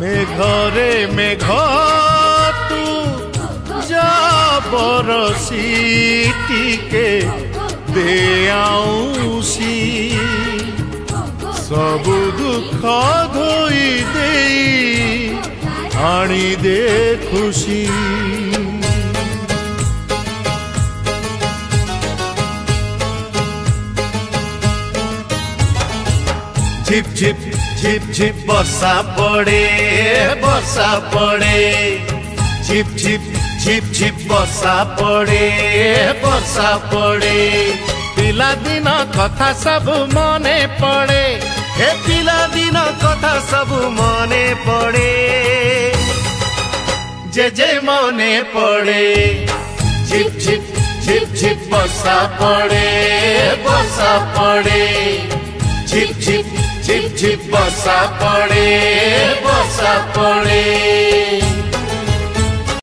मेघरे मेघ तू जा बरसी टिके दे आउसी सबु दुख धोई दे आनी दे खुशी। झिप झिप झिप झिप वर्षा पड़े झिप झिप झिप झिप वर्षा पड़े पिला दिन कथा सब मने पड़े हे पिला दिन कथा सब मने पड़े जे मने पड़े झिप झिप झिप झिप वर्षा पड़े झिप झिप झिप झिप वर्षा पड़े